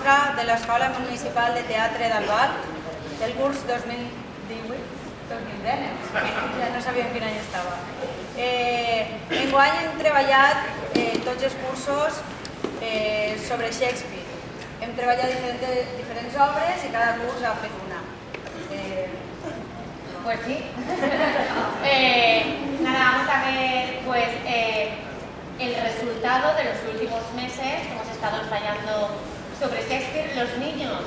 mostra de l'Escola Municipal de Teatre d'Albar del curs 2018-2019, ja no sabíem quin any estava. Enguany hem treballat tots els cursos sobre Shakespeare. Hem treballat diferents obres y cada curs ha fet una. Pues sí. Nada, vamos a ver pues el resultado de los últimos meses que hemos estado ensayando sobre Shakespeare. Los niños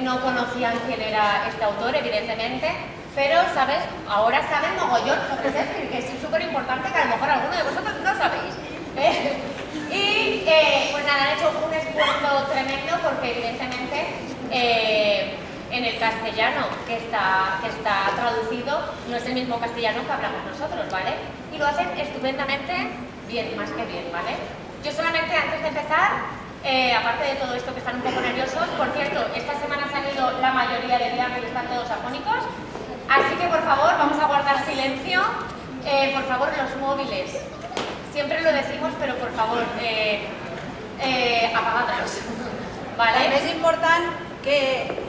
no conocían quién era este autor, evidentemente, pero ¿sabes? Ahora saben mogollón sobre Shakespeare, que es súper importante, que a lo mejor alguno de vosotros no sabéis. Y pues nada, han hecho un esfuerzo tremendo porque evidentemente en el castellano que está traducido no es el mismo castellano que hablamos nosotros, ¿vale? Y lo hacen estupendamente bien, más que bien, ¿vale? Yo solamente antes de empezar, aparte de todo esto que están un poco nerviosos, por cierto, esta semana se han ido la mayoría de viajes y están todos afónicos, así que por favor vamos a guardar silencio, por favor los móviles, siempre lo decimos, pero por favor apagadlos, ¿vale? També és important que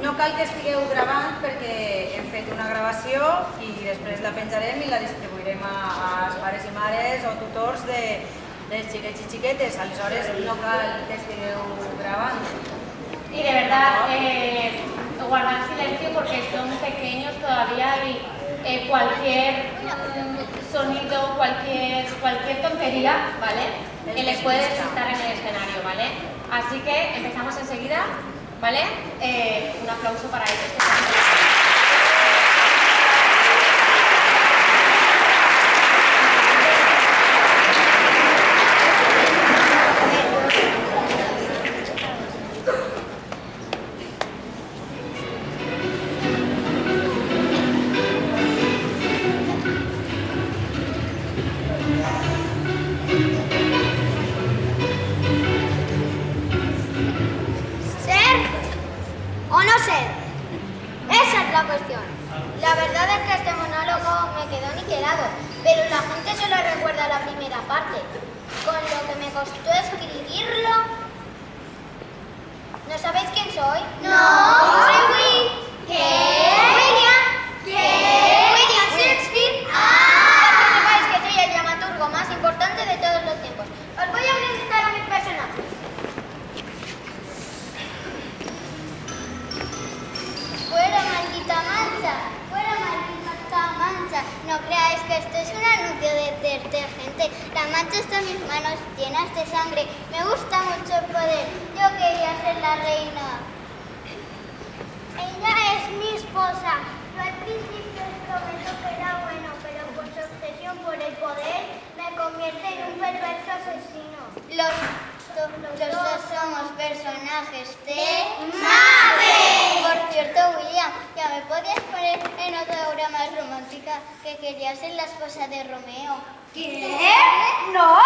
no cal que estigueu gravant perquè hem fet una gravació i després la penjarem i la distribuirem als pares i mares o tutors dels xiquets i xiquetes, aleshores no cal que estigueu gravant. Y de verdad, guardar silencio porque son pequeños todavía y cualquier sonido, cualquier tontería, ¿vale? Que les puede despertar en el escenario, ¿vale? Así que empezamos enseguida, ¿vale? Un aplauso para ellos que están aquí. La verdad es que este monólogo me quedó niquelado, pero la gente solo recuerda la primera parte. Con lo que me costó escribirlo... ¿No sabéis quién soy? ¡No! ¡Soy Will! ¿Qué? ¡William! ¿Qué? ¡William Shakespeare! ¡Ah! Para que sepáis que soy el dramaturgo más importante de todos los tiempos. Os voy a presentar a mi personaje. ¡Fuera, maldita mancha! ¡Fuera, maldita mancha! No creáis que esto es un anuncio de detergente. La mancha está en mis manos llenas de sangre. Me gusta mucho el poder. Yo quería ser la reina. Ella es mi esposa. Yo al principio prometo que era bueno, pero por su obsesión por el poder me convierte en un perverso asesino. Los dos somos personajes de Mabel. Por cierto, William, ya me podías poner en otra obra más romántica que quería ser la esposa de Romeo. ¿Qué? ¡No!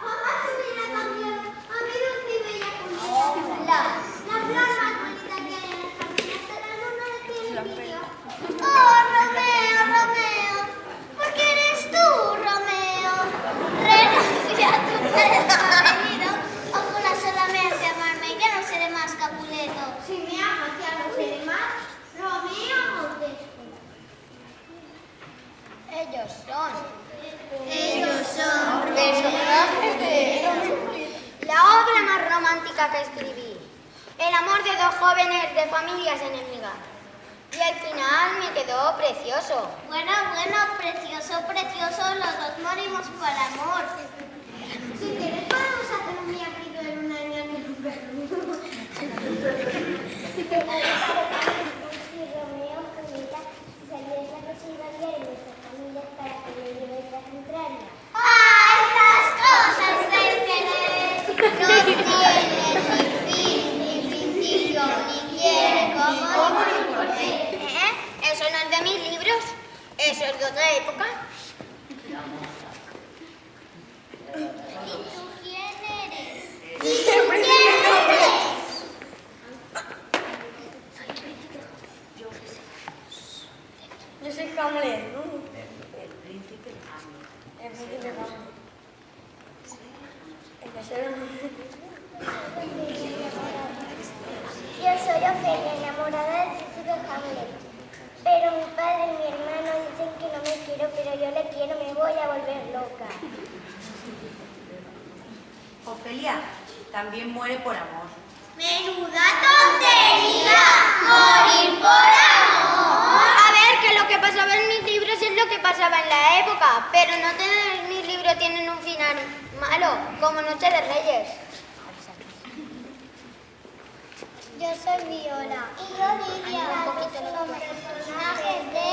Jamás hubiera cambiado a mi dulce y bella Julieta. La flor más bonita que hay en el jardín hasta la luna de Pirineo. ¡Oh, Romeo, Romeo! ¿Por qué eres tú, Romeo? Renuncia a tu preferido o jura solamente amarme y ya no seré más Capuleto. Si me amas ya no seré más Romeo Montesco. Ellos son personajes de la obra más romántica que escribí. El amor de dos jóvenes de familias enemigas. Y al final me quedó precioso. Bueno, precioso, los dos morimos por amor. Si quieres podemos hacer un viajito en un año en un perro. Si Romeo, Julieta, salías a cocina y nuestras familias para que le lleves las entrañas. ¡Ah, estas cosas del querer! No tiene ni fin, ni principio, ni quiere cómo ni por qué. Eso no es de mis libros, eso es de otra época. ¿Y tú quién eres? ¿Y tú quién eres? Yo soy Hamlet, ¿no? El príncipe Hamlet. El príncipe Hamlet. El que se Me enamorada del príncipe Hamlet. Pero mi padre y mi hermano dicen que no me quiero, pero yo le quiero, me voy a volver loca. Ofelia también muere por amor. ¡Menuda tontería! ¡Morir por amor! A ver, que lo que pasaba en mis libros es lo que pasaba en la época, pero no todos mis libros tienen un final malo, como Noche de Reyes. Yo soy Viola. Y yo Lidia. Los personajes de Noche de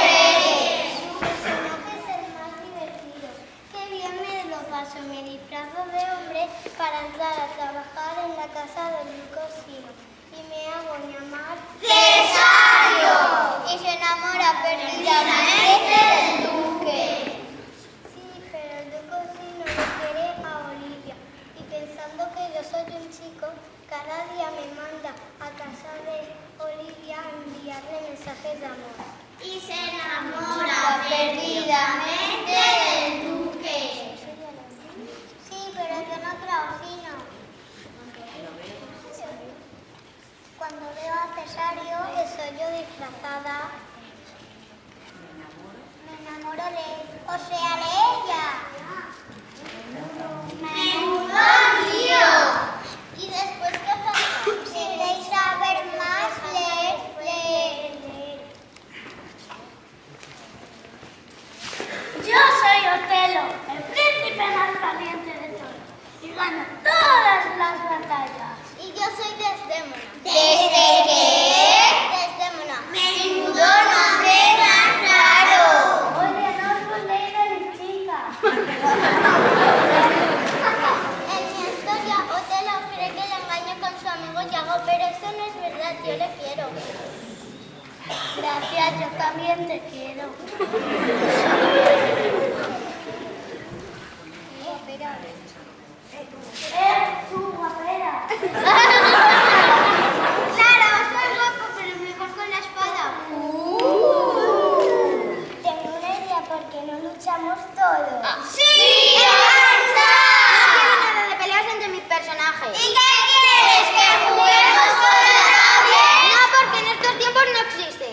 Reyes. Su personaje es el más divertido. Qué bien me lo paso. Me disfrazo de hombre para entrar a trabajar en la casa del cocino. Y me hago llamar Cesario. Y se enamora perdidamente del duque. Sí, pero el duque sí no le quiere a Olivia. Y pensando que yo soy un chico, cada día me manda a casa de Olivia a enviarle mensajes de amor. Y se enamora perdidamente del duque. Sí, pero yo no traujino. Cuando veo a Cesario, que soy yo disfrazada, me enamoro de él, o sea, de ella. ¡Menudo lío! ¿Y después qué pasa? Si queréis saber más, leer. Yo soy Otelo, el príncipe más valiente de todos, y gano todas las batallas. Y yo soy Desdémona. ¿Desde qué? Desdémona. Menudo nombre tan raro. Oye, no os burléis de mi chica. En mi historia, Otelo cree que le engaña con su amigo Yago, pero eso no es verdad, yo le quiero. Gracias, yo también te quiero. Tú, guapera. Claro, soy guapo, pero mejor con la espada. Tengo una idea, porque no luchamos todos. ¡Sí! No quiero nada de peleas entre mis personajes. ¿Y qué quieres? ¿Que juguemos con la nave? No, porque en estos tiempos no existe.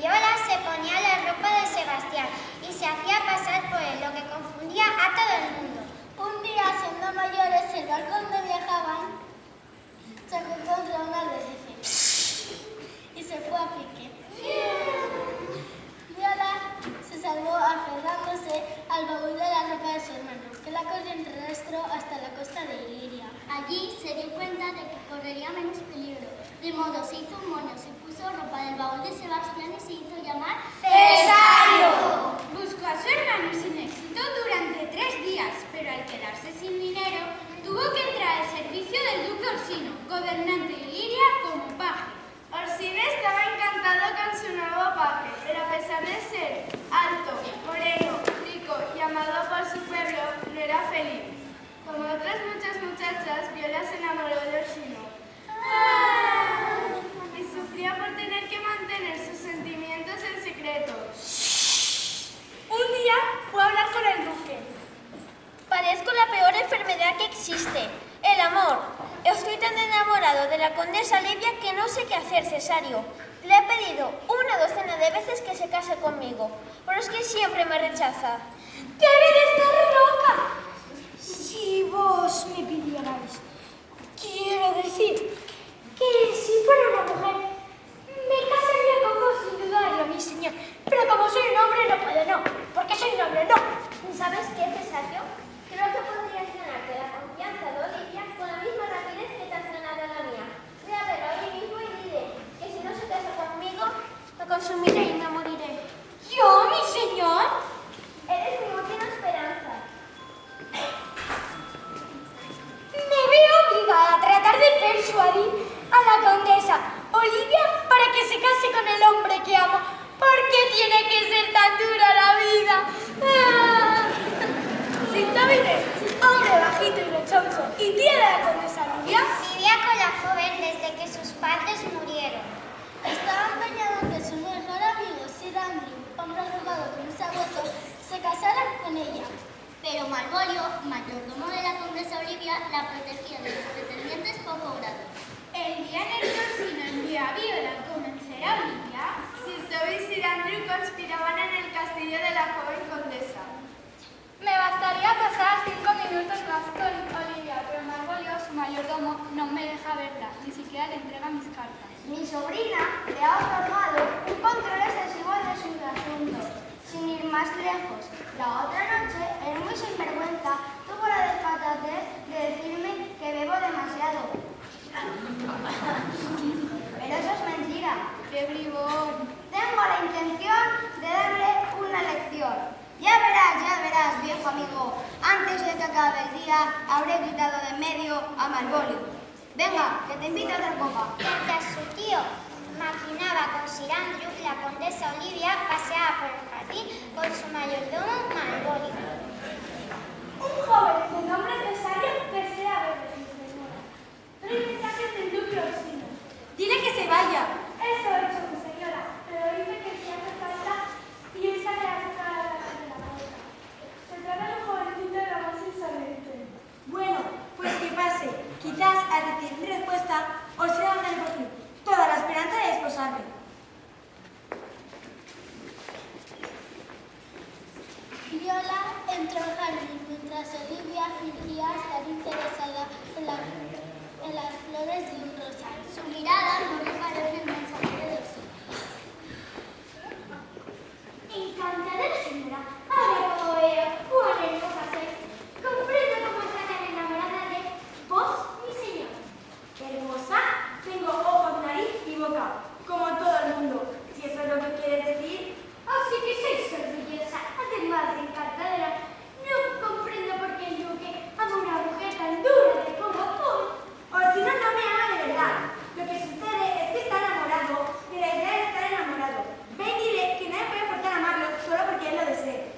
Viola se ponía la ropa de Sebastián y se hacía pasar por él, lo que confundía a todo el mundo. Un día, siendo mayores, el barco donde viajaban chocó contra un arrecife y se fue a pique. Viola se salvó aferrándose al baúl de la ropa de su hermano, que la corriente arrastró hasta la costa de Iliria. Allí se dio cuenta de que correría menos peligro, de modo se hizo un mono, se puso ropa del baúl de Sebastián y se hizo llamar ¡Cesario! Buscó a su hermano sin éxito durante 3 días, pero al quedarse sin dinero, tuvo que entrar al servicio del duque Orsino, gobernante de Iliria, como paje. Orsino estaba encantado con su nuevo paje, pero a pesar de ser alto, moreno, rico y amado por su pueblo, no era feliz. Como otras muchas muchachas, Viola se enamoró de Orsino. Y sufría por tener que mantener sus sentimientos en secreto. Un día fue a hablar con el duque. Padezco la peor enfermedad que existe, el amor. Estoy tan enamorado de la condesa Livia que no sé qué hacer, Cesario. Le he pedido 1 docena de veces que se case conmigo, pero es que siempre me rechaza. ¡Debe de estar loca! Si vos me pidierais, quiero decir que si fuera una mujer, me casaría con vos sin dudarlo, mi señor. Pero como soy un hombre, no puedo, no. Porque soy un hombre, no. ¿Sabes qué, Cesario? Creo que podrías ganarte la confianza de Olivia con la misma rapidez que te has ganado la mía. Ve a verla hoy mismo y dile que si no se casa conmigo, lo consumiré y me moriré. ¿Yo, mi señor? Eres mi última esperanza. Me veo obligada a tratar de persuadir a la condesa Olivia para que se case con el hombre que amo. ¿Por qué tiene que ser tan dura la vida? Sintovide, hombre bajito y rechoncho, y tía de la condesa Olivia. Vivía con la joven desde que sus padres murieron. Estaba empeñado en que su mejor amigo Sir Andrew, hombre robado con un sabueso, se casara con ella. Pero Malvolio, mayordomo de la condesa Olivia, la protegía de los pretendientes poco gratos. El día en el que Orsino envió a Viola a convencer a Olivia, Sir Toby y Sir Andrew conspiraban en el castillo de la joven condesa. Me bastaría pasar 5 minutos más con Olivia, pero Malvolio, su mayordomo, no me deja verla, ni siquiera le entrega mis cartas. Mi sobrina le ha otorgado un control excesivo de sus asuntos. Sin ir más lejos, la otra noche, el muy sinvergüenza tuvo la desfachatez de decirme que bebo demasiado. Pero eso es mentira. ¡Qué bribón! Tengo la intención de darle una lección. Ya verás, viejo amigo. Antes de que acabe el día, habré quitado de en medio a Malvolio. Venga, que te invito a otra copa. Mientras su tío maquinaba con Sir Andrew, la condesa Olivia paseaba por el jardín con su mayordomo Malvolio. Un joven de nombre Cesario desea verle, mi señora. Trae mensajes del duque Orsino. ¡Dile que se vaya! Eso he hecho, mi señora, pero dice que si hace falta, y él sale a sacar a la de la maleta. Se trata de un jovencito de lo más insolente. Bueno, pues que pase. Quizás al recibir mi respuesta os sea un negocio. Toda la esperanza de desposarme. Viola entró al jardín mientras Olivia fingía estar interesada en las flores de un rosal. Su mirada no reparó en el mensajero de Orsino. Encantada, señora. Ahora como veo cuán hermosa sois, comprendo cómo está tan enamorada de vos, mi señor. Hermosa, tengo ojos, nariz y boca, como todo el mundo. Si eso es lo que quieres decir. Así que sois orgullosa, además de encantadora. No comprendo por qué el duque ama a una mujer tan dura de corazón. O si no, no me ama de verdad. Lo que sucede es que está enamorado de la idea de estar enamorado. Ve y dile que nadie puede forzar a amarlo solo porque él lo desee.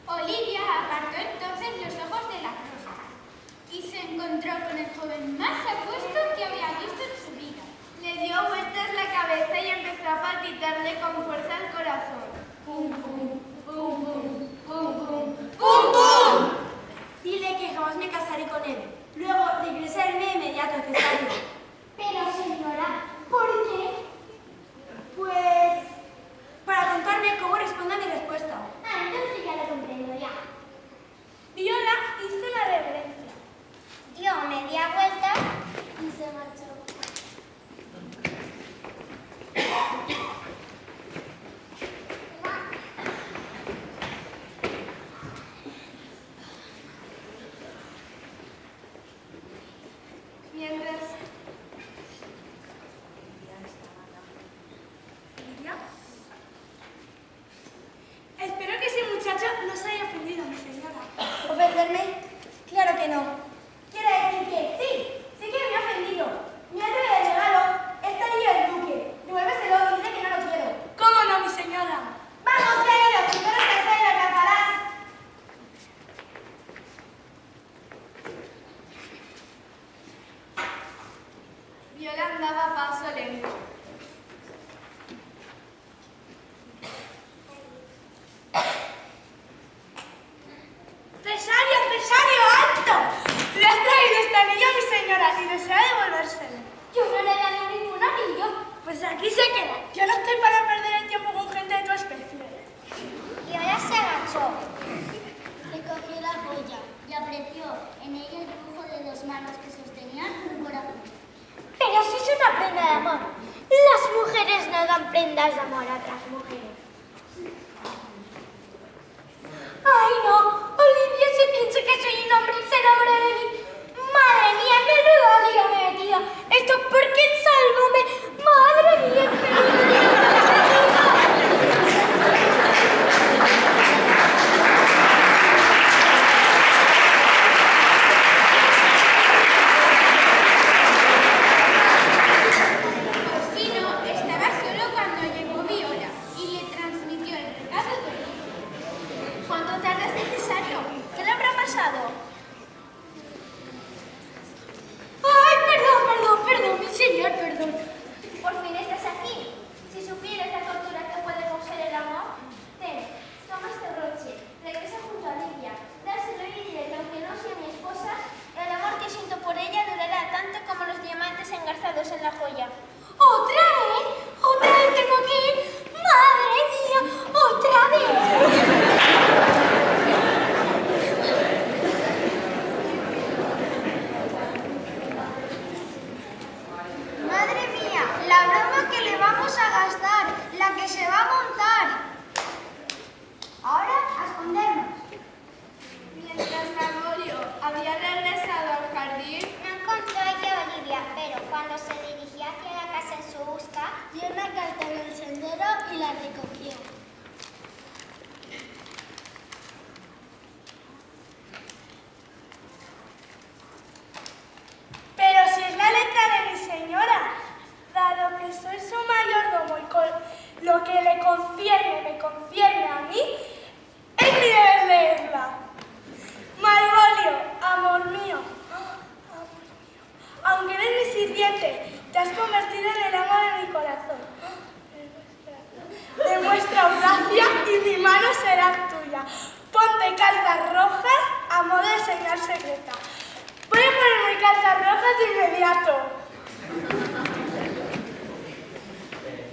Olivia apartó entonces los ojos de la rosa y se encontró con el joven más apuesto que había visto en su vida. Le dio vueltas la cabeza y empezó a palpitarle con fuerza el corazón. ¡Pum, pum, pum, pum, pum, pum, pum, pum! Dile que jamás me casaré con él. Luego regresaré de inmediato a Cesario. Pero señora, ¿por qué? Pues para Viola andaba a paso lento. ¡Cesario, Cesario, alto! Le has traído este anillo a mi señora y desea devolvérselo. Yo no le he dado ningún anillo. Pues aquí se queda. Yo no estoy para perder el tiempo con gente de tu especie. Y ahora se agachó. Le cogió la joya y apreció en ella el dibujo de dos manos que sostenían un corazón. Pero si es una prenda de amor. Las mujeres no dan prendas de amor a otras mujeres. ¡Ay, no! Olivia se piensa que soy un hombre y se enamora de mí. ¡Madre mía, menudo lío me he metido! ¡Esto es porque sálvame! ¡Madre mía! Orsino estaba solo cuando llegó Viola y le transmitió el recado de Olivia. ¿Cuánto tarda es necesario? ¿Qué le habrá pasado? ¡Ay, perdón, mi señor, perdón! Por fin estás aquí. Si supieras la tortura que puede causar el amor. Ten, toma este broche. Regresa junto a Olivia. Dáselo y dile que aunque no sea mi esposa, el amor que siento por ella durará tanto como los diamantes engarzados en la joya. ¿Otra vez? ¿Otra vez tengo que ir? ¡Madre mía! ¡Otra vez! Madre mía, la broma que le vamos a gastar, la que se va a montar. Ahora a escondernos. Mientras Margorio había regresado al jardín, No encontró allí a Olivia, pero cuando se dirigía hacia la casa en su busca, vio una carta en el sendero y la recogió. Pero si es la letra de mi señora, dado que soy su mayordomo y con lo que le concierne me concierne a mí, es mi deber leerla. Margolio, amor mío, aunque eres mi sirviente, te has convertido en el amo de mi corazón. Demuestra audacia y mi mano será tuya. Ponte calzas rojas a modo de señal secreta. Voy a ponerme calzas rojas de inmediato.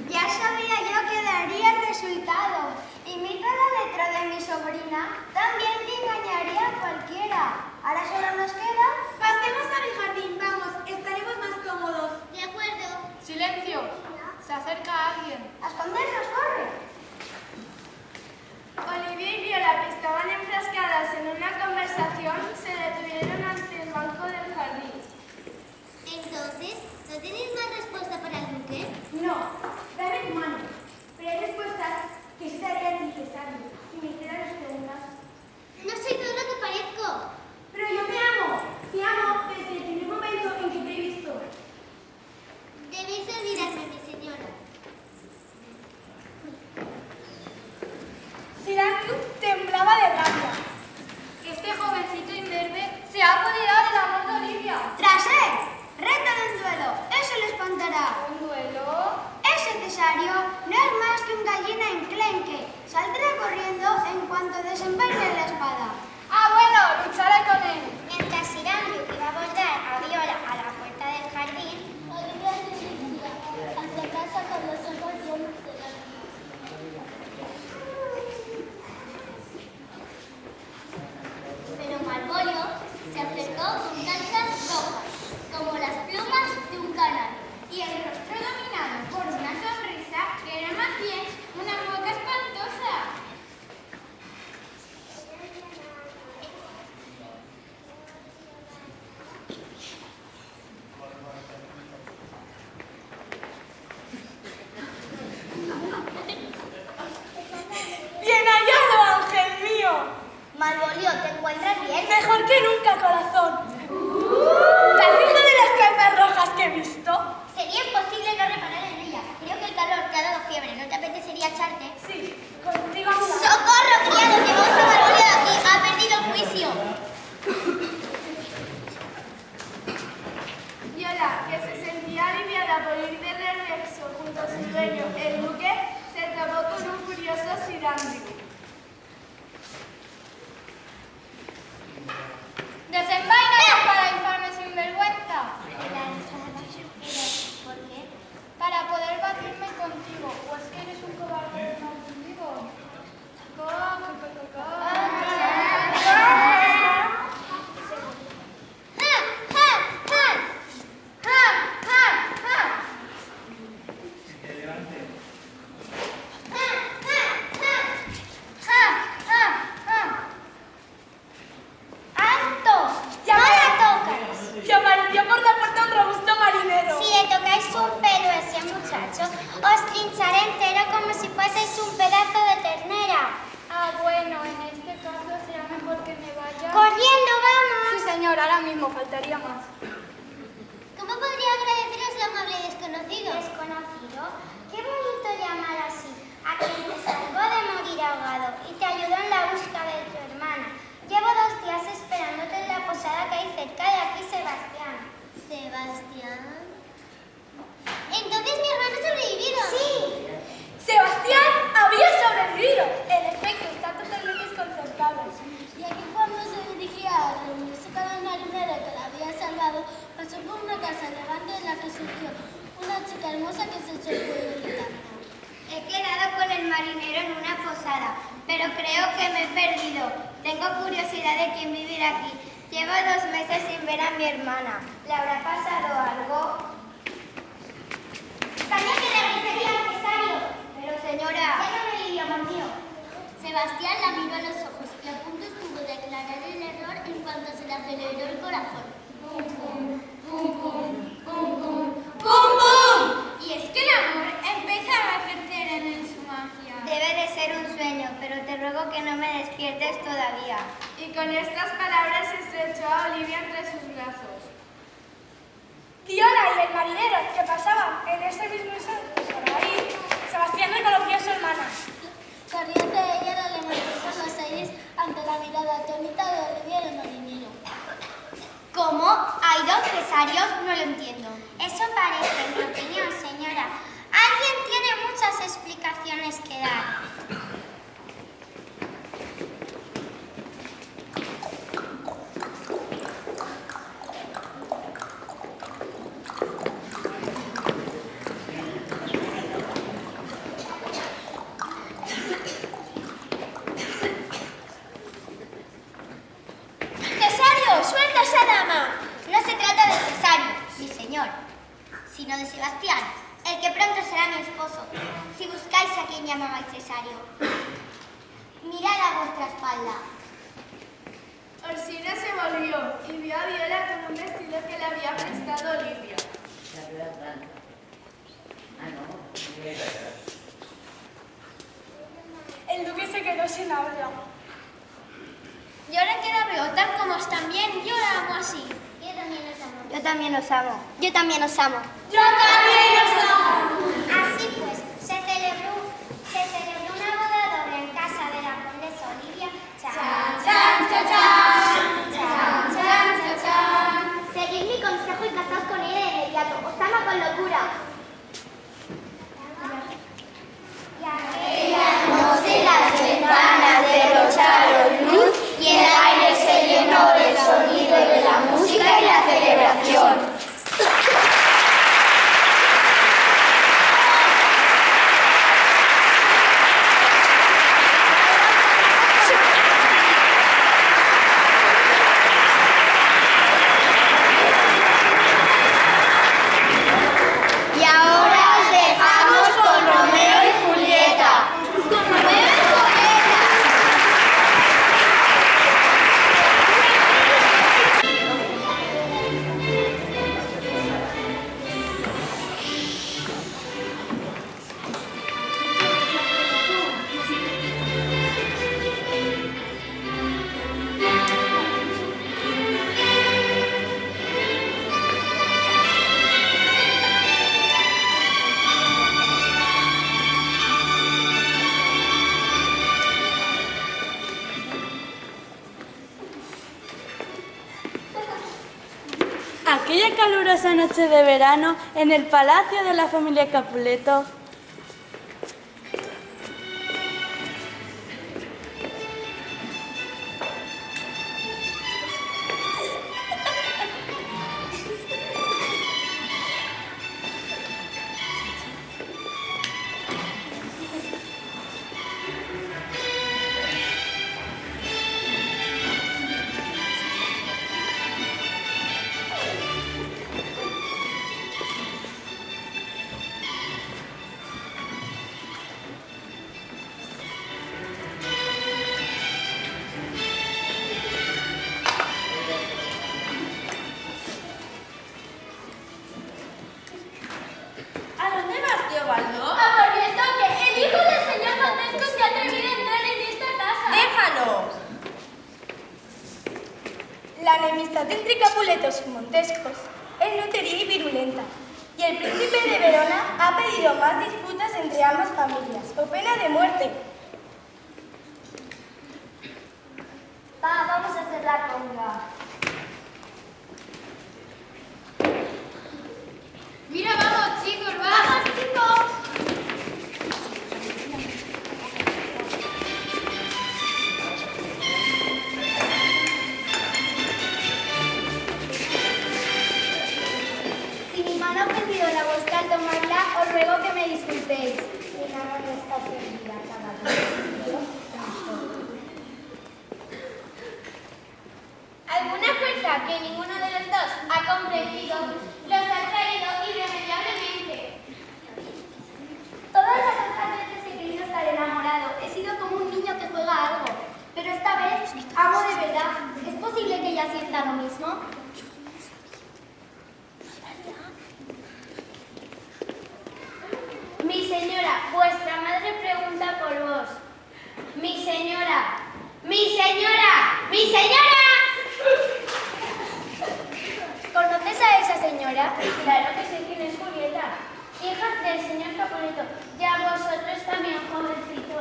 Ya sabía yo que daría el resultado. Imita la letra de mi sobrina, también te engañaría a cualquiera. Ahora solo nos queda... Pasemos a mi jardín, vamos, estaremos más cómodos. De acuerdo. silencio, se acerca alguien. A escondernos, corre. Olivia y Viola, que estaban enfrascadas en una conversación, se detuvieron ante el banco del jardín. Entonces, ¿no tenéis más respuesta para el buque? No, dame tu mano. Pero hay respuestas que sí darían necesario si me hicieran las preguntas. No soy todo lo que parezco. Pero yo me amo. su dueño, el duque, se topó con un furioso Sirandio. ¡Desenvaina para infame sinvergüenza! ¿Por qué? Para poder batirme contigo, o es que eres un cobarde contigo. ¡Alto! ¡No la tocas! Que apareció por la puerta un robusto marinero. Si le tocáis un pelo a ese muchacho, os lincharé entero como si fueseis un pedazo de ternera. Ah, bueno, en este caso será mejor que me vaya. ¡Corriendo, vamos! Sí, señor, ahora mismo, faltaría más. ¿Cómo podría agradeceros lo amable desconocido? ¿Desconocido? Qué bonito llamar así a quien te salvó de morir ahogado y te ayudó en la búsqueda de tu hermana. Llevo 2 días esperándote en la posada que hay cerca de aquí, Sebastián. ¿Sebastián? ¿Entonces mi hermano ha sobrevivido? Sí. Sebastián había sobrevivido. El efecto está totalmente desconcertado. Y aquí cuando se dirigía a reunirse con el marinero que la había salvado, pasó por una casa elegante en la que surgió una chica hermosa que se echó el cuello gritando. He quedado con el marinero en una posada, pero creo que me he perdido. Tengo curiosidad de quién vivirá aquí. Llevo 2 meses sin ver a mi hermana. ¿Le habrá pasado algo? ¡Sabía que le agradecería necesario! Pero señora... Ya no me idioma mío. Sebastián la miró a los ojos y a punto estuvo de aclarar el error en cuanto se le aceleró el corazón. ¡Pum, pum! ¡Pum, pum! ¡Pum, pum! ¡Pum, pum! Y es que el amor empezaba a ejercer en él su magia. Debe de ser un sueño, pero te ruego que no me despiertes todavía. Y con estas palabras estrechó a Olivia entre sus brazos. Fiona y el marinero que pasaban en ese mismo instante por ahí, Sebastián reconoció a su hermana. Corrió hacia ella y le mantuvo los aires ante la mirada atónita de Olivia y el marinero. ¿Cómo? ¿Hay 2 cesarios? No lo entiendo. Eso parece, en mi opinión, señora. Alguien tiene muchas explicaciones que dar. ¡Cesario! ¡Suelta a esa dama! No se trata de Cesario, mi señor, sino de Sebastián, el que pronto será mi esposo. Si buscáis a quien llamabais Cesario, mirad a vuestra espalda. Orsina se volvió y vio a Viola con un vestido que le había prestado Olivia. El duque se quedó sin habla. Yo ahora que la veo tal como están bien, yo la amo así. Yo también os amo. Yo también os amo. Yo también os amo. ¡Yo también os amo! Así pues, se celebró una boda doble en casa de la condesa Olivia. ¡Chan, chan, chan, chan! ¡Chan, chan, chan, chan! Seguid mi consejo y casaos con ella de inmediato. Os ama con locura. Y aquella noche las ventanas derrocharon luz y el aire se llenó del sonido de la música y la celebración. Y ahora os dejamos con Romeo y Julieta. ¡Con Romeo y Julieta! Aquella calurosa noche de verano en el palacio de la familia Capuleto, enemistad entre Capuletos y Montescos es notoria y virulenta, y el príncipe de Verona ha pedido más disputas entre ambas familias, o pena de muerte. Vamos a hacer la conga. Mira, vamos, chicos, vamos, chicos. Si mi mano ha ofendido la vuestra al tomarla, os ruego que me disculpéis. Mi mano no está ofendida, caballero. Alguna fuerza que ninguno de los dos ha comprendido los ha traído irremediablemente. Todas las otras veces he querido estar enamorado. He sido como un niño que juega a algo. Pero esta vez amo de verdad. ¿Es posible que ella sienta lo mismo? Mi señora, vuestra madre pregunta por vos. Mi señora, mi señora, mi señora. ¿Conoces a esa señora? Claro que sé quién es Julieta, hija del señor Capuleto. Ya vosotros también, jovencito.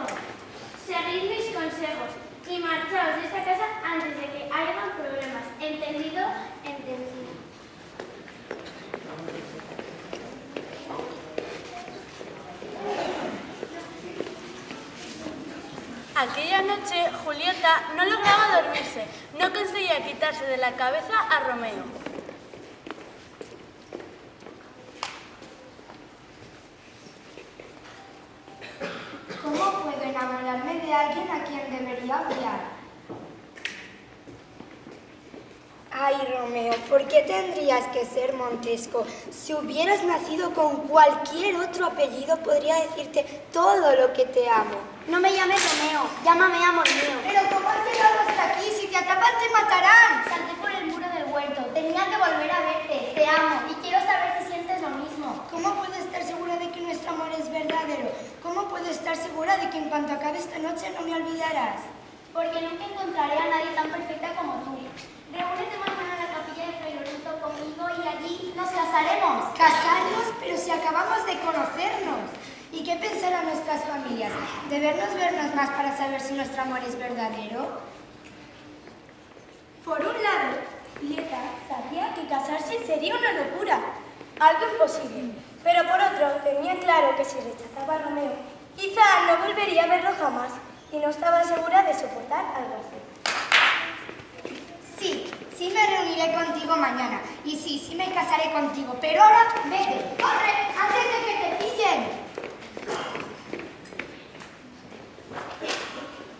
Seguid mis consejos y marchaos de esta casa antes de que hayan problemas. ¿Entendido? Entendido. Aquella noche Julieta no lograba dormirse, no conseguía quitarse de la cabeza a Romeo. ¿Cómo puedo enamorarme de alguien a quien debería odiar? Ay, Romeo, ¿por qué tendrías que ser Montesco? Si hubieras nacido con cualquier otro apellido, podría decirte todo lo que te amo. No me llames Romeo, llámame amor mío. Pero ¿cómo has llegado hasta aquí? Si te atrapan, te matarán. Salté por el muro del huerto, tenía que volver a verte, te amo y quiero saber si sientes lo mismo. ¿Cómo puedo estar segura de que nuestro amor es verdadero? ¿Cómo puedo estar segura de que en cuanto acabe esta noche no me olvidarás? Porque nunca encontraré a nadie tan perfecta como tú. Reúnete mañana en la capilla de Fray Lorenzo conmigo y allí nos casaremos. ¿Casarnos? Pero si acabamos de conocernos. ¿Y qué pensarán nuestras familias? ¿Debernos vernos más para saber si nuestro amor es verdadero? Por un lado, Julieta sabía que casarse sería una locura, algo imposible. Pero por otro, tenía claro que si rechazaba a Romeo, quizá no volvería a verlo jamás y no estaba segura de soportar algo así. Sí me reuniré contigo mañana. Y sí me casaré contigo. Pero ahora, vete, corre, antes de que te pillen.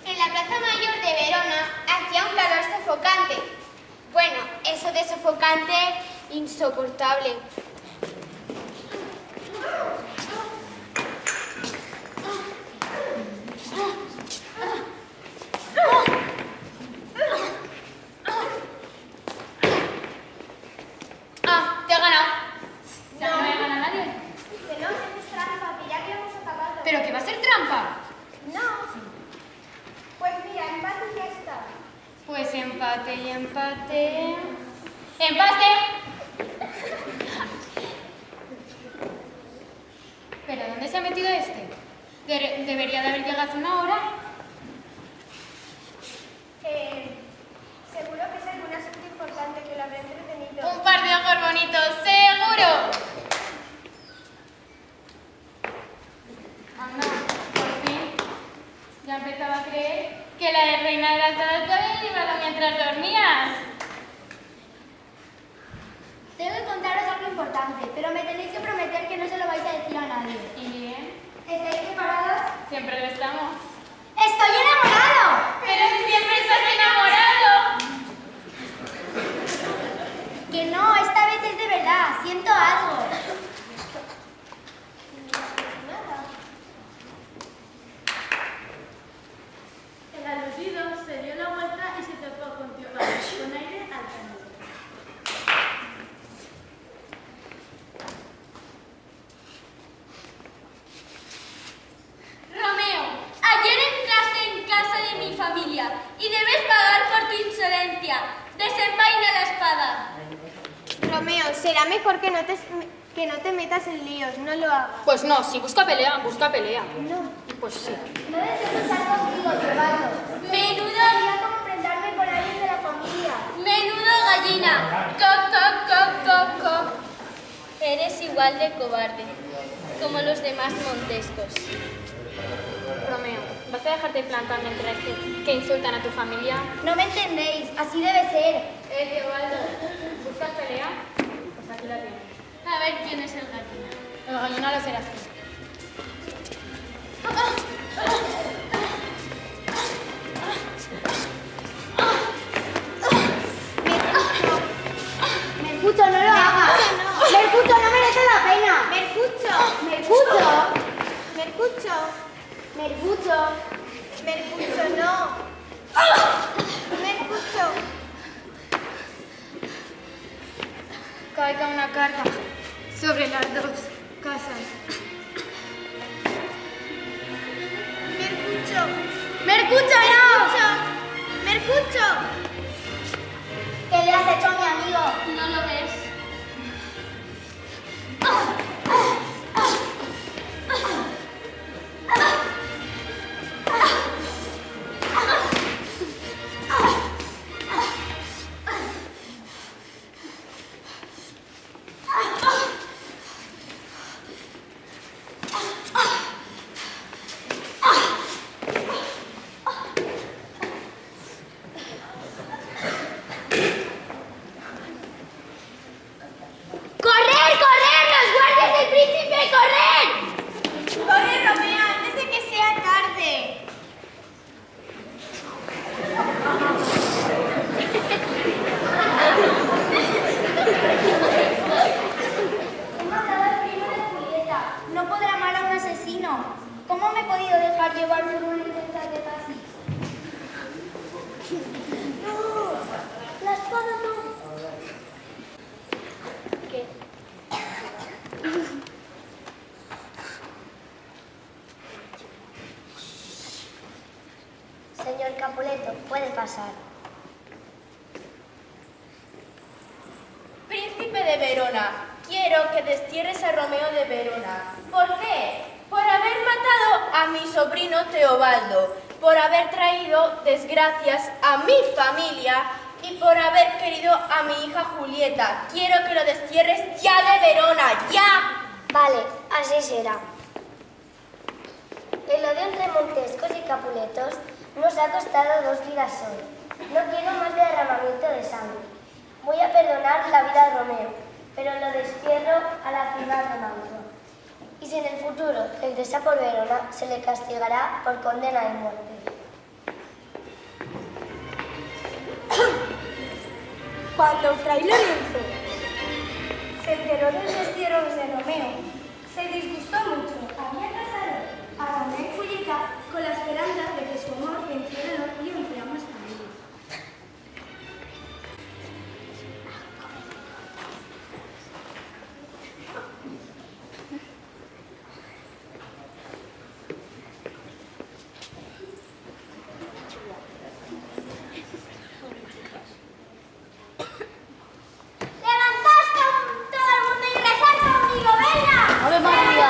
En la Plaza Mayor de Verona hacía un calor sofocante. Bueno, eso de sofocante, insoportable. Ah, te he ganado. Ya no me gana nadie. Que no, que es trampa, que ya habíamos acabado. ¿Pero qué va a ser trampa? No. Pues mira, empate y ya está. Pues empate y empate. ¡Empate! ¿Pero dónde se ha metido este? Debería de haber llegado hace una hora. Seguro que es algún asunto importante que lo habrá entretenido. Un par de ojos bonitos, seguro. Anda, por fin. Ya empezaba a creer que la reina de las dadas te había librado mientras dormías. Tengo que contaros algo importante, pero me tenéis que prometer que no se lo vais a decir a nadie. ¿Y bien? ¿Estáis preparados? Siempre lo estamos. ¡Estoy enamorado! ¡Pero si siempre estás enamorado! Que no, esta vez es de verdad. Siento algo. El aludido se dio la vuelta y se tocó con aire altanero. Romeo, ayer entraste en casa de mi familia y debes pagar por tu insolencia. Desenvaina será mejor que no te metas en líos, no lo hagas. Pues no, si busca pelea, busca pelea. No. Pues sí. No deseo estar contigo, Teobaldo. Quería como enfrentarme con alguien de la familia. Menudo gallina. Co. Eres igual de cobarde, como los demás montescos. Romeo, ¿vas a dejarte plantando entre estos que insultan a tu familia? No me entendéis, así debe ser. Teobaldo, ¿buscas pelea? Pues aquí la tienes. A ver quién es el gallina. El gallina lo serás tú. Mercucho, no lo hagas. Mercucho, no merece la pena. Mercucho, no. Mercucho. Caiga una carga sobre las dos casas. Mercucho, no. Mercucho. ¿Qué le has hecho a mi amigo? ¿No lo ves? ¡Correr! ¡Los guardias del príncipe! ¡Correr! Corre, Romeo, antes de que sea tarde. He matado al primo de Julieta. No podrá amar a un asesino. ¿Cómo me he podido dejar llevar por un licencia de taxi? No, la espada no. ¿Qué? Señor Capuleto, puede pasar. Príncipe de Verona, quiero que destierres a Romeo de Verona. ¿Por qué? Por haber matado a mi sobrino Teobaldo, por haber traído desgracias a mi familia y por haber querido a mi hija Julieta. Quiero que lo destierres ya de Verona, ya. Vale, así será. El odio entre Montescos y Capuletos nos ha costado 2 vidas hoy. No quiero más derramamiento de sangre. Voy a perdonar la vida de Romeo, pero lo destierro a la ciudad de Mantua. Y si en el futuro regresa por Verona, se le castigará por condena de muerte. Cuando Fray Lorenzo se enteró del destierro de Romeo, se disgustó mucho. Había casado a Romeo y Julieta con la esperanza de que su amor venciera el orgullo entre ambas familias. ¡Levantaos todo el mundo y rezad conmigo! ¡Venga! ¡Ave María!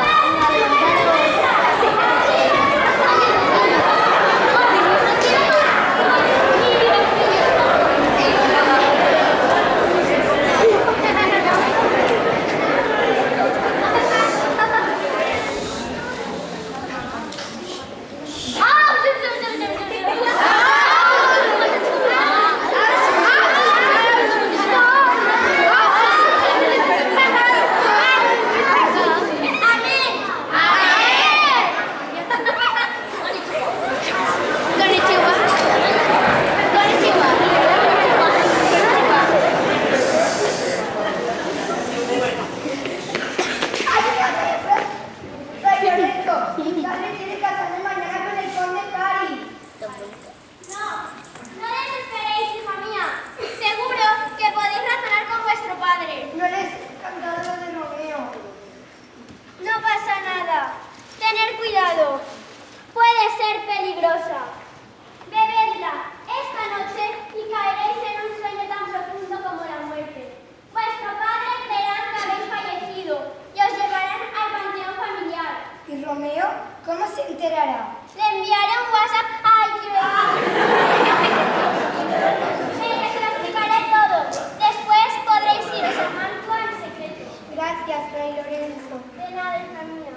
De nada, hija mía.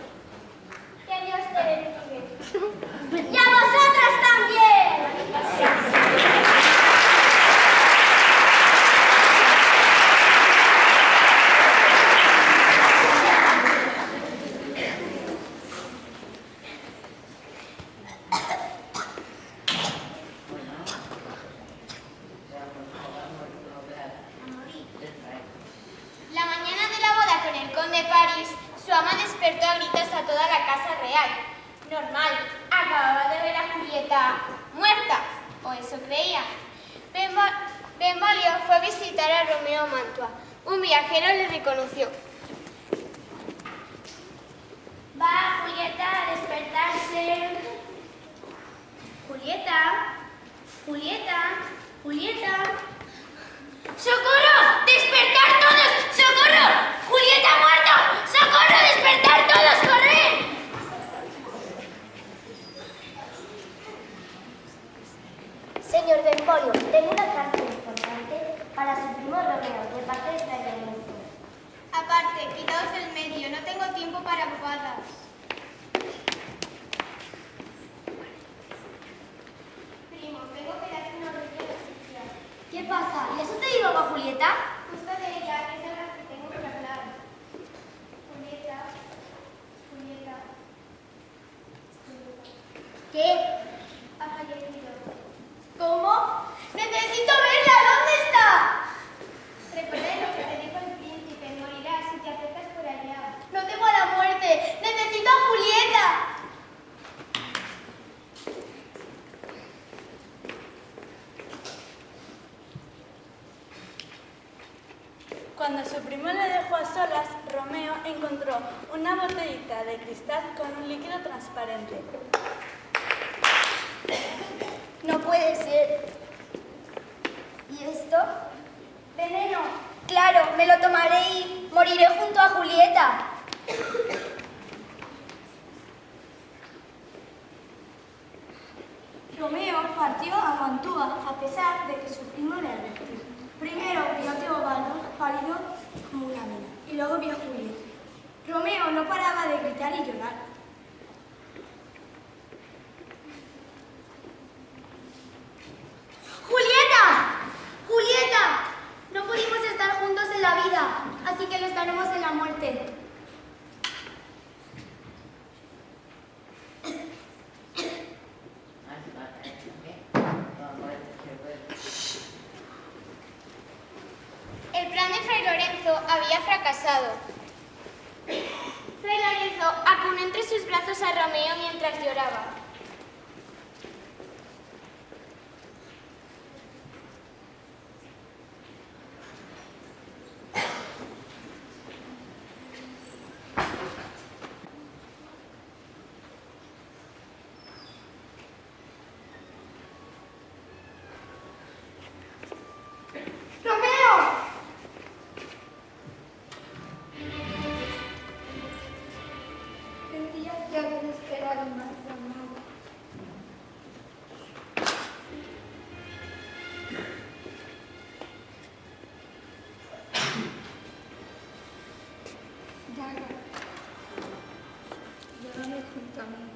Que Dios te bendiga. ¡Y a vosotras también! La mañana de la boda con el conde París, su ama despertó a gritos a toda la casa real. Normal, acababa de ver a Julieta muerta, o eso creía. Benvolio fue a visitar a Romeo a Mantua. Un viajero le reconoció. Va Julieta a despertarse. Julieta, Julieta, Julieta. ¡Socorro! ¡Despertar todos! ¡Socorro! ¡Julieta ha muerto! ¡Socorro! ¡Despertar todos! ¡Corred! Señor Benvolio, tengo una carta importante para su primo Romeo, de parte de esta Lorenzo. Aparte, quitaos del medio, no tengo tiempo para bobadas. Primo, tengo que darte una horrible noticia. ¿Qué pasa? ¿Y eso te digo algo, Julieta? Justo de ella, es de la que tengo que hablar. Julieta. ¿Qué? Ha fallecido. ¿Cómo? ¡Necesito verla! ¿Dónde está? Recuerda lo que te dijo el príncipe, morirás si te acercas por allá. ¡No temo a la muerte! ¡Necesito a Julieta! Cuando su primo le dejó a solas, Romeo encontró una botellita de cristal con un líquido transparente. No puede ser. ¿Y esto? Veneno. Claro, me lo tomaré y moriré junto a Julieta. Romeo partió a Mantua a pesar de que su primo le advirtió. Primero vio a Teobaldo pálido como una vela y luego vio a Julieta. Romeo no paraba de gritar y llorar. ¡Julieta! ¡Julieta! No pudimos estar juntos en la vida, así que lo estaremos en la muerte. El plan de Fray Lorenzo había fracasado. Fray Lorenzo acunó entre sus brazos a Romeo mientras lloraba. Tendrías que haber esperado más, amado. Daga, llévame junto a mí.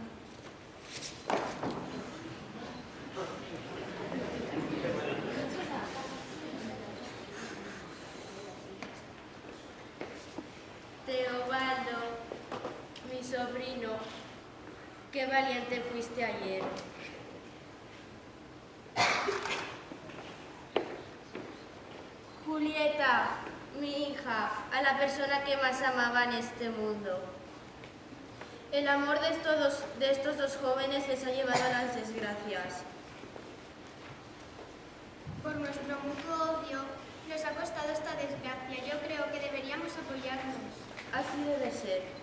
Teobaldo, mi sobrino, qué valiente fuiste ayer. Julieta, mi hija, a la persona que más amaba en este mundo. El amor de estos dos jóvenes les ha llevado a las desgracias. Por nuestro mutuo odio nos ha costado esta desgracia. Yo creo que deberíamos apoyarnos. Así debe ser.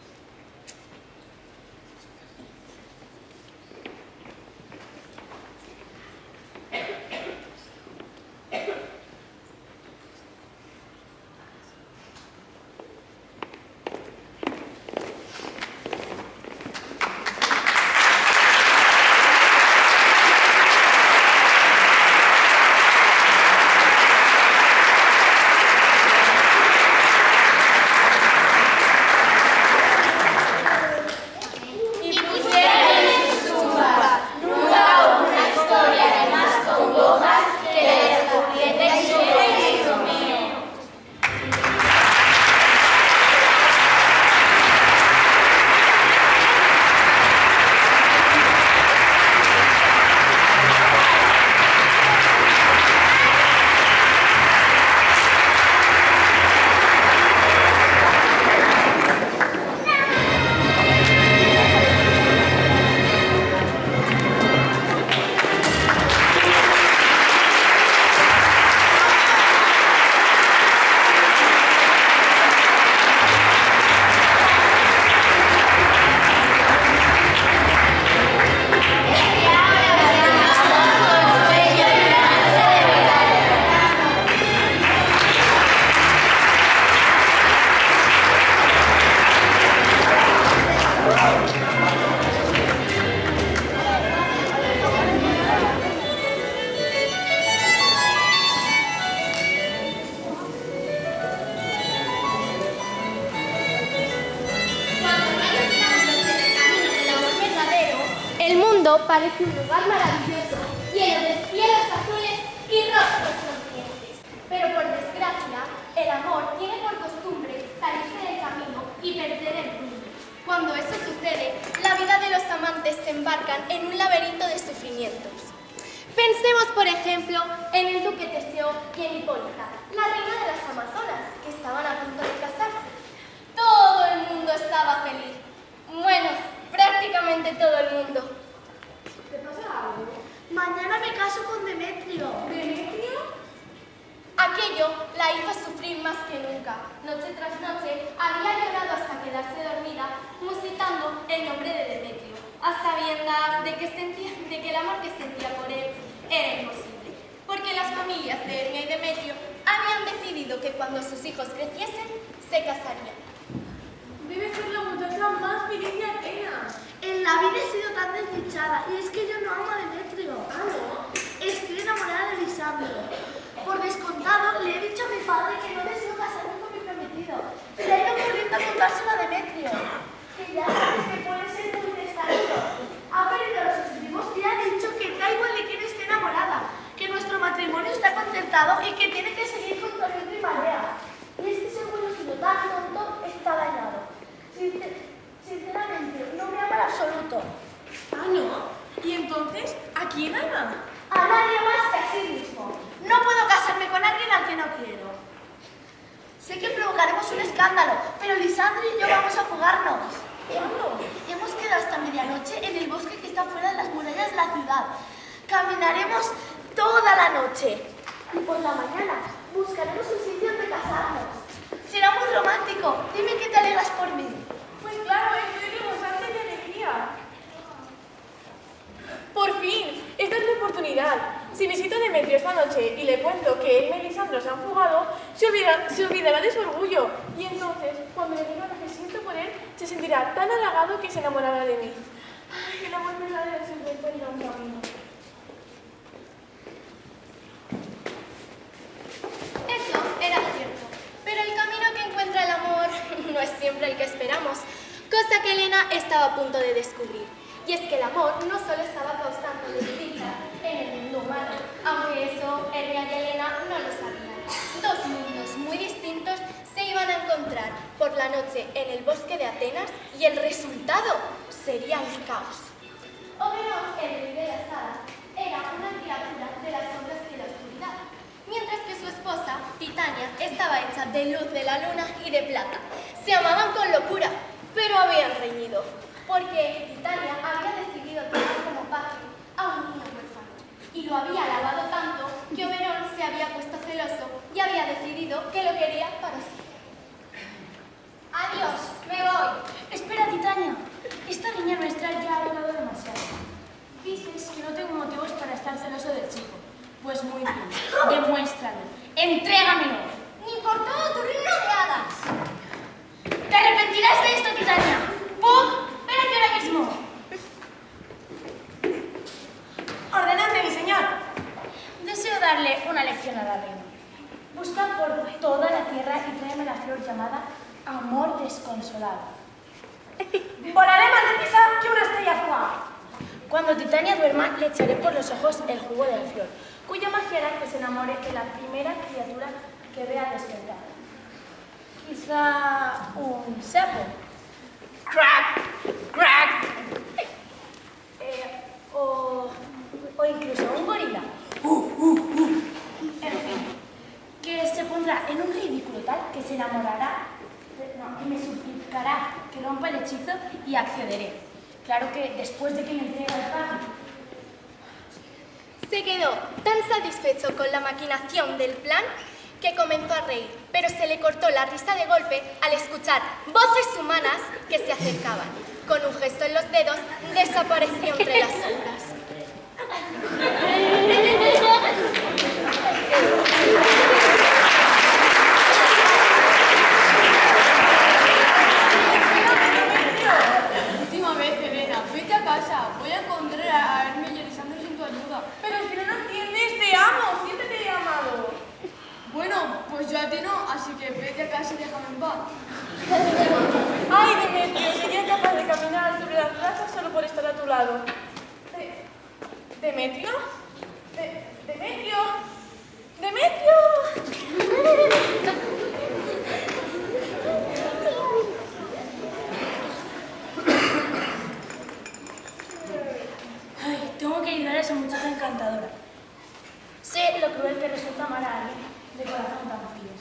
mundo parece un lugar maravilloso, lleno de cielos azules y rostros sonrientes. Pero por desgracia, el amor tiene por costumbre salirse del camino y perder el rumbo. Cuando eso sucede, la vida de los amantes se embarcan en un laberinto de sufrimientos. Pensemos, por ejemplo, en el duque Teseo y en Hipólita, la reina de las Amazonas, que estaban a punto de casarse. Todo el mundo estaba feliz. Bueno, prácticamente todo el mundo. ¿Te pasa algo? Mañana me caso con Demetrio. ¿Demetrio? Aquello la hizo sufrir más que nunca. Noche tras noche había llorado hasta quedarse dormida, musitando el nombre de Demetrio, a sabiendas de que el amor que sentía por él era imposible, porque las familias de Hermia y Demetrio habían decidido que cuando sus hijos creciesen, se casarían. Debe ser la muchacha más feliz de Atenas. En la vida he sido tan desdichada y es que yo no amo a Demetrio. Ah, ¿no? Estoy enamorada de Lisandro. Por descontado, le he dicho a mi padre que no deseo casarme con mi prometido. Se le ha ido corriendo a contárselo a Demetrio. Que ya sabes que puede ser muy testarudo. Ha perdido los estribos y ha dicho que da igual de quién esté enamorada, que nuestro matrimonio está concertado y que tiene que seguir con tormento y marea. Y es que según he sido tan tonto, está dañado. Sinceramente, no me ama en absoluto. Ah, ¿no? ¿Y entonces a quién ama? A nadie más que a sí mismo. No puedo casarme con alguien al que no quiero. Sé que provocaremos un escándalo, pero Lisandro y yo vamos a fugarnos. ¿Cuándo? Hemos quedado hasta medianoche en el bosque que está fuera de las murallas de la ciudad. Caminaremos toda la noche. Y por la mañana buscaremos un sitio donde casarnos. Será muy romántico. Dime que te alegras por mí. Pues claro, estoy rebosante de alegría. Por fin, esta es mi oportunidad. Si visito a Demetrio esta noche y le cuento que él y Lisandro se han fugado, se olvidará de su orgullo. Y entonces, cuando le diga lo que siento por él, se sentirá tan halagado que se enamorará de mí. Ay, el amor verdadero siempre encuentra un camino. Eso era cierto, pero el camino que encuentra el amor no es siempre el que esperamos, cosa que Elena estaba a punto de descubrir. Y es que el amor no solo estaba causando desdicha en el mundo humano, aunque eso Hermia y Elena no lo sabían. Dos mundos muy distintos se iban a encontrar por la noche en el bosque de Atenas y el resultado sería el caos. Oberón, el rey de las hadas, era una criatura de las sombras y la oscuridad, mientras que su esposa, Titania, estaba hecha de luz de la luna y de plata. Se amaban con locura, pero habían reñido, porque Titania había decidido tomar como paje a un niño huérfano, y lo había alabado tanto que Oberón se había puesto celoso y había decidido que lo quería para sí. Adiós, me voy. Espera, Titania. Esta niña nuestra ya ha hablado demasiado. Dices que no tengo motivos para estar celoso del chico. Pues muy bien, demuéstralo. ¡Entrégamelo! Ni por todo tu reino de hadas. ¡Te arrepentirás de esto, Titania! ¡Puck! ¡Ven aquí ahora mismo! Ordenadme, mi señor. Deseo darle una lección a la reina. Busca por toda la tierra y tráeme la flor llamada amor desconsolado. Volaré más deprisa que una estrella fugaz. Cuando Titania duerma, le echaré por los ojos el jugo de la flor, cuya magia hará que se enamore de la primera criatura que vea despertar. Quizá un sapo. ¡Crack! ¡Crack! O incluso un gorila. En fin, que se pondrá en un ridículo tal que se enamorará, y me suplicará que rompa el hechizo y accederé. Claro que después de que me entregue el paje. Se quedó tan satisfecho con la maquinación del plan que comenzó a reír, pero se le cortó la risa de golpe al escuchar voces humanas que se acercaban. Con un gesto en los dedos, desapareció entre las sombras. Última vez, Elena, vete a casa. Voy a encontrar a Hermia y a Lisandro sin tu ayuda. Pero es que no lo entiendes, te amo, siempre te he amado. Bueno, pues yo a ti no, así que vete a casa y déjame en paz. Ay, Demetrio, sería capaz de caminar sobre las brasas solo por estar a tu lado. ¿Demetrio? ¿Demetrio? ¡Demetrio! Ay, tengo que ayudar a esa muchacha encantadora. Sé lo cruel que resulta amar a alguien de corazón tan frío.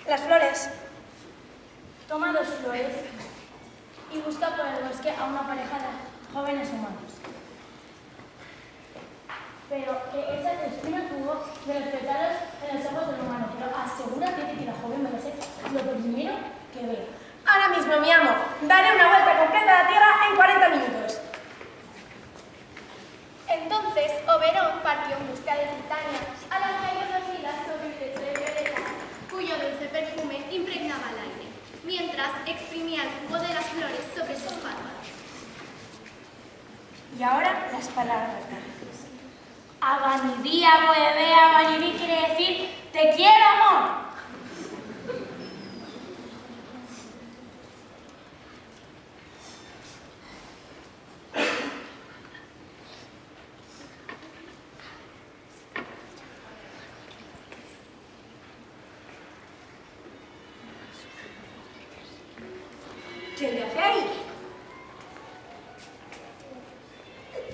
Las flores. Toma 2 flores y busca por el bosque a una pareja de jóvenes humanos. Pero que ella te exprime el jugo de los pétalos en los ojos del humano, pero asegúrate de que la joven merece lo primero que vea. Ahora mismo, mi amo, daré una vuelta completa a la Tierra en 40 minutos. Entonces, Oberón partió en busca de Titania, a las calles dormidas sobre un lecho de violeta, cuyo dulce perfume impregnaba el aire, mientras exprimía el jugo de las flores sobre sus párpados. Y ahora las palabras mágicas. Abanidía, boebé, abanidí quiere decir te quiero, amor. ¿Quién le hace ahí?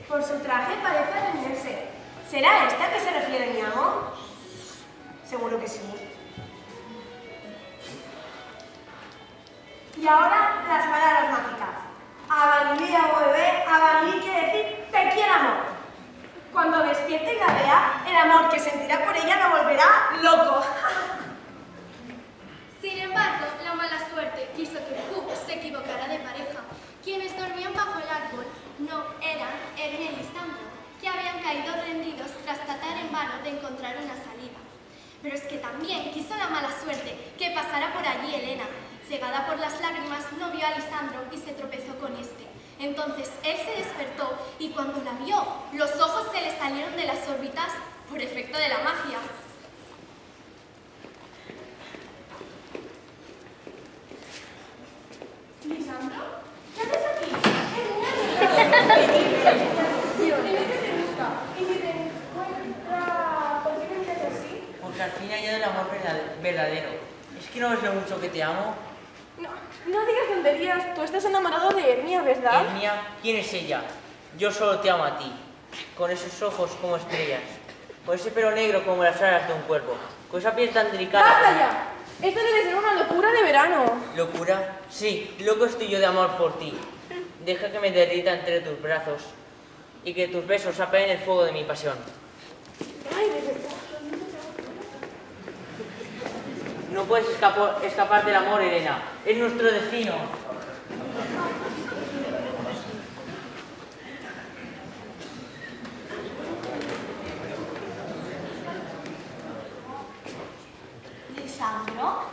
Por su traje parece ateniense. ¿Será a esta que se refiere mi amo? Seguro que sí. Y ahora las palabras mágicas. Abanidía, bebé, abanidí quiere decir te quiero, amor. Cuando despierte y la vea, el amor que sentirá por ella lo volverá loco. Sin embargo, la mala suerte quiso que Puck se equivocara de pareja. Quienes dormían bajo el árbol no eran Erne y Lisandro, que habían caído rendidos tras tratar en vano de encontrar una salida. Pero es que también quiso la mala suerte que pasara por allí Helena. Cegada por las lágrimas, no vio a Lisandro y se tropezó con este. Entonces él se despertó y cuando la vio, los ojos se le salieron de las órbitas por efecto de la magia. ¿Lisandro? ¿Qué haces aquí? ¿Y si te encuentra? ¿Por qué me miras así? Porque al fin he hallado el amor verdadero. ¿Es que no ves lo mucho que te amo? No digas tonterías. Tú estás enamorado de Hermia, ¿verdad? ¿Hermia? ¿Quién es ella? Yo solo te amo a ti. Con esos ojos como estrellas. Con ese pelo negro como las alas de un cuervo. Con esa piel tan delicada. ¡Basta ya! Esto debe ser una locura de verano. ¿Locura? Sí, loco estoy yo de amor por ti. Deja que me derrita entre tus brazos y que tus besos apaguen el fuego de mi pasión. Ay, de verdad. No puedes escapar del amor, Helena. Es nuestro destino. ¿Lisandro?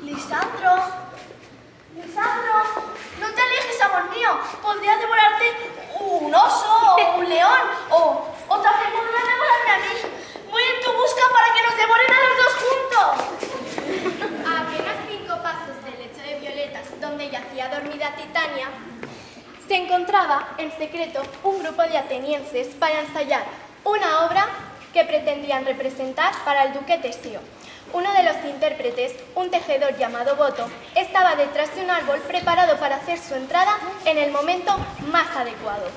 ¿Lisandro? ¡Lisandro! ¡No te alejes, amor mío! Podría devorarte un oso o un león o también podría devorarme a mí. Voy en tu busca para que nos devoren a los dos juntos. A apenas 5 pasos del lecho de violetas donde yacía dormida Titania, se encontraba en secreto un grupo de atenienses para ensayar una obra que pretendían representar para el duque Teseo. Uno de los intérpretes, un tejedor llamado Boto, estaba detrás de un árbol preparado para hacer su entrada en el momento más adecuado.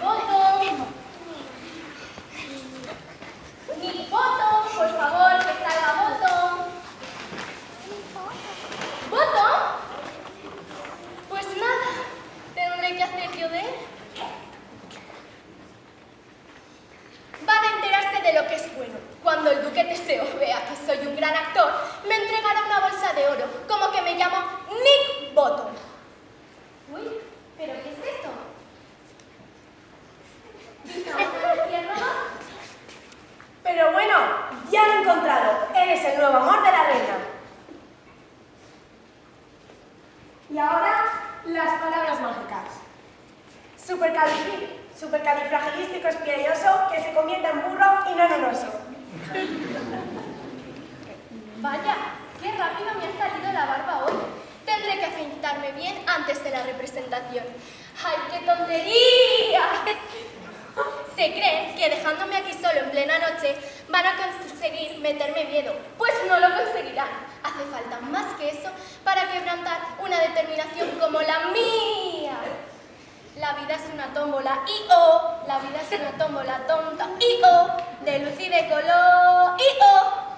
¡Boto! ¡Mi Boto! Por favor, que salga Boto. ¿Boto? Pues nada, tendré que hacer yo de él. Van a enterarse de lo que es bueno. Cuando el duque Teseo vea que soy un gran actor, me entregará una bolsa de oro, como que me llamo Nick Boto. Uy, ¿pero qué es esto? Pero bueno, ya lo he encontrado. Eres el nuevo amor de la reina. Y ahora, las palabras mágicas. Supercalifragilístico espialloso que se convierte en burro y no en un oso. Vaya, ¡Qué rápido me ha salido la barba hoy! Tendré que afeitarme bien antes de la representación. ¡Ay, qué tontería! Se creen que dejándome aquí solo en plena noche van a conseguir meterme miedo. Pues no lo conseguirán. Hace falta más que eso para quebrantar una determinación como la mía. La vida es una tómbola, ¡i-oh! La vida es una tómbola tonta, ¡i-oh! De luz y de color, ¡i-oh!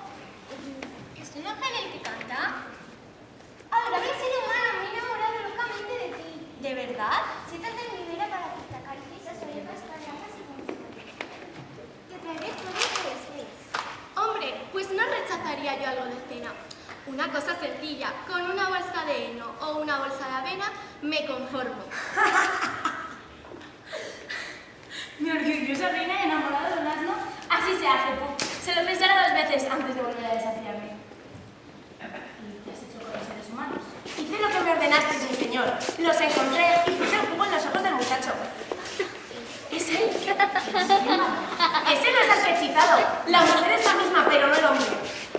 ¿Es un ángel el que canta? Ahora ves, ser humano, me he enamorado locamente de ti. ¿De verdad? Si te tengo era para que te acaricies las orejas calladas y confiantes. Te traeré todo lo que desees. Hombre, pues no rechazaría yo algo de cena. Una cosa sencilla, con una bolsa de heno o una bolsa de avena, me conformo. Mi orgullosa reina enamorada de un asno, así se hace. Se lo pensará 2 veces antes de volver a desafiarme. ¿Y qué has hecho con los seres humanos? Hice lo que me ordenaste, mi señor. Los encontré y puse el jugo en los ojos del muchacho. ¿Es él? Ese no es el hechizado. La mujer es la misma, pero no el hombre.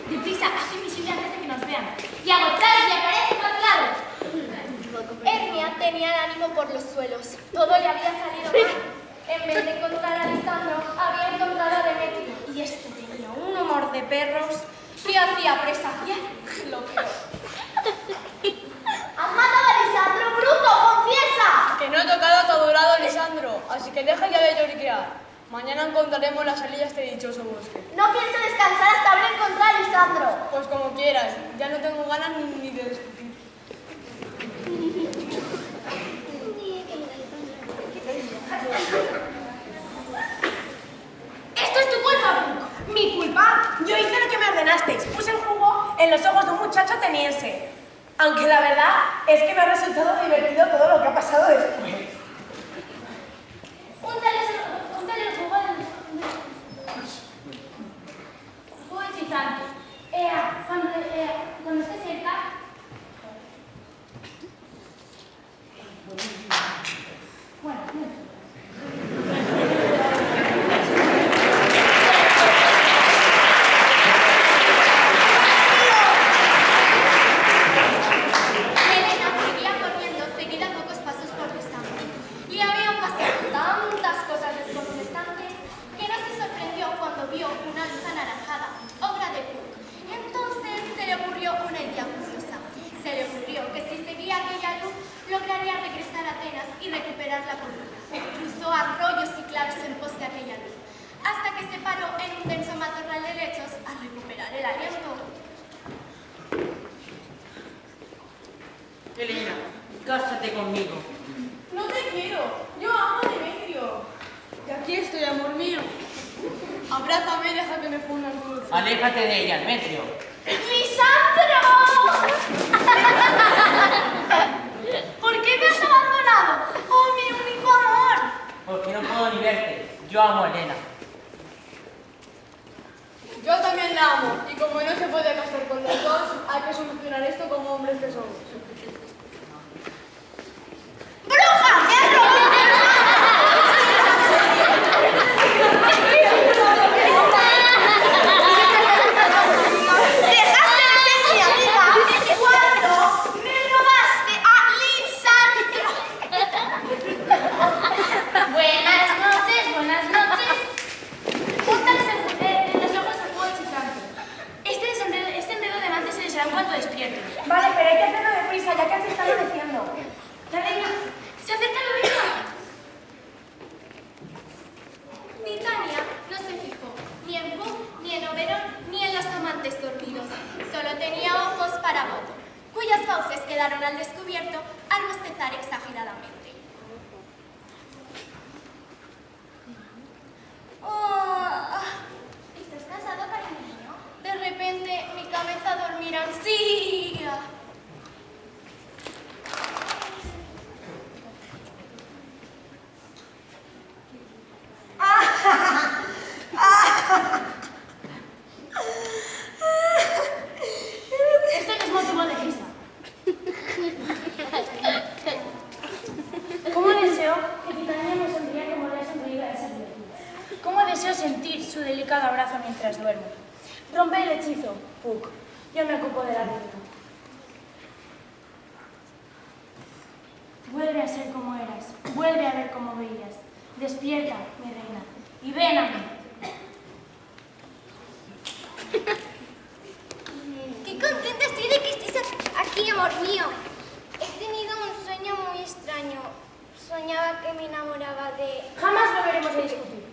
Deprisa, haz invisible antes de que nos vean. Y agotar y aparece más claro. Hermia tenía el ánimo por los suelos. Todo le había salido mal. En vez de encontrar a Lisandro, había encontrado a Demetrio. Y este tenía un humor de perros que hacía presagiar lo peor. ¡Has matado a Lisandro, bruto! ¡Confiesa! Que no he tocado a tu adorado Lisandro, así que deja ya de lloriquear. Mañana encontraremos las salidas de este dichoso bosque. No pienso descansar hasta haber encontrado a Lisandro. Pues como quieras, ya no tengo ganas ni de discutir. ¡Esto es tu culpa, Puck! ¿Mi culpa? Yo hice lo que me ordenasteis. Puse el jugo en los ojos de un muchacho ateniense. Aunque la verdad es que me ha resultado divertido todo lo que ha pasado después. Úntale el jugo del... Jugo hechizante. Cuando esté cerca... Bueno, Elena seguía corriendo, seguida a pocos pasos por Lisandro. Y habían pasado tantas cosas desconcertantes que no se sorprendió cuando vio una luz anaranjada, obra de Puck. Entonces se le ocurrió una idea curiosa. Se le ocurrió que si seguía aquella luz, lograría regresar a Atenas y recuperar la cordura. Cruzó arroyos y claros en pos de aquella luz, hasta que se paró en un denso matorral de helechos a recuperar el aliento. Elena, cásate conmigo. No te quiero. Yo amo a Demetrio. Y aquí estoy, amor mío. Abrázame y deja que me funda en tu dulce. Aléjate de ella, Demetrio. ¡Lisandro! ¿Por qué me has abandonado? ¡Oh, mi único amor! Porque no puedo ni verte. Yo amo a Elena. Yo también la amo, y como no se puede casar con los dos, hay que solucionar esto como hombres que somos. ¡Bruja! ¡Dejaste de ser mi amiga cuando me robaste a Lisandro! Buenas noches. Póntales en los ojos el juego hechizante. Este enredo de amantes se les hará en cuanto despierten. Vale, pero hay que hacerlo deprisa, ya que has estado diciendo. La reina, se acerca la oveja. Titania no se fijó ni en Puck, ni en Oberón, ni en los amantes dormidos. Solo tenía ojos para Voto, cuyas fauces quedaron al descubierto al bostezar exageradamente. ¿Estás casado, cariño mío? De repente mi cabeza dormir ansía. Esto no es motivo de risa. ¿Cómo deseo que Titania me sonría como le ha sonreído a esa criatura? ¿Cómo deseo sentir su delicado abrazo mientras duermo? Rompe el hechizo, Puck. Yo me ocupo de la reina. Vuelve a ser como eras, vuelve a ver como veías. Despierta, mi reina, y ven a mí. Qué contenta estoy de que estés aquí, amor mío. He tenido un sueño muy extraño. Soñaba que me enamoraba de... Jamás volveremos a discutir.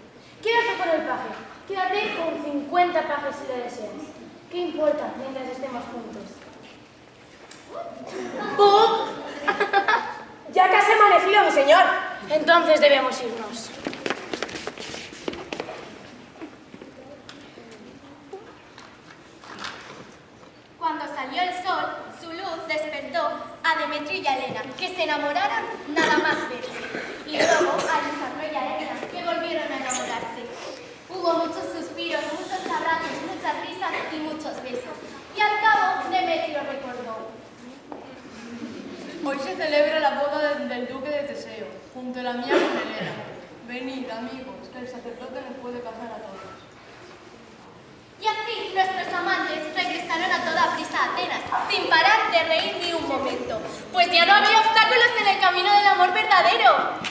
Quédate con el paje. Quédate con 50 pajes si lo deseas. ¿Qué importa mientras estemos juntos? ¡Puck! Ya casi ha amanecido, mi señor. Entonces debemos irnos. Cuando salió el sol, su luz despertó a Demetrio y a Helena, que se enamoraron nada más verse. Y luego a Lisandro y a Helena, que volvieron a enamorarse. Hubo muchos suspiros, muchos abrazos, muchas risas y muchos besos. Y al cabo, Demetrio recordó: Hoy se celebra la boda del duque de Teseo, junto a la mía con Helena. Venid, amigos, que el sacerdote nos puede casar a todos. Y así nuestros amantes regresaron a toda prisa a Atenas, sin parar de reír ni un momento, pues ya no había obstáculos en el camino del amor verdadero.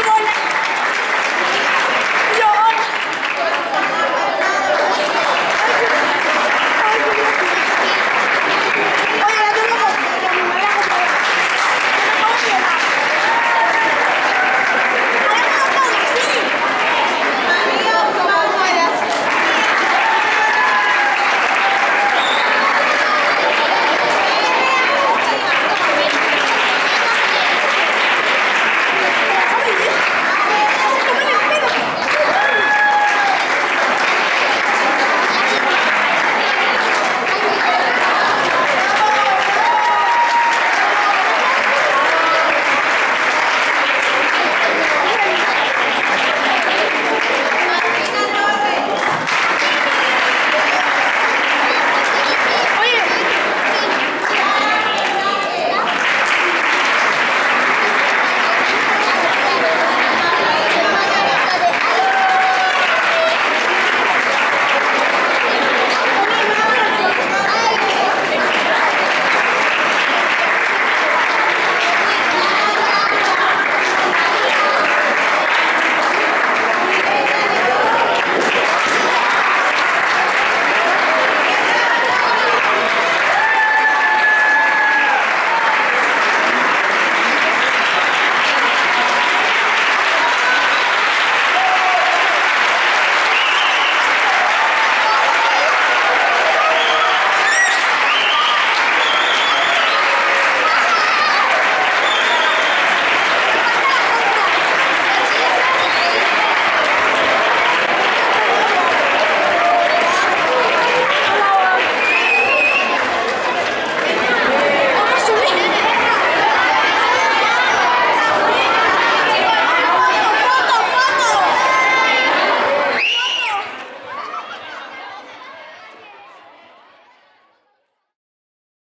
con la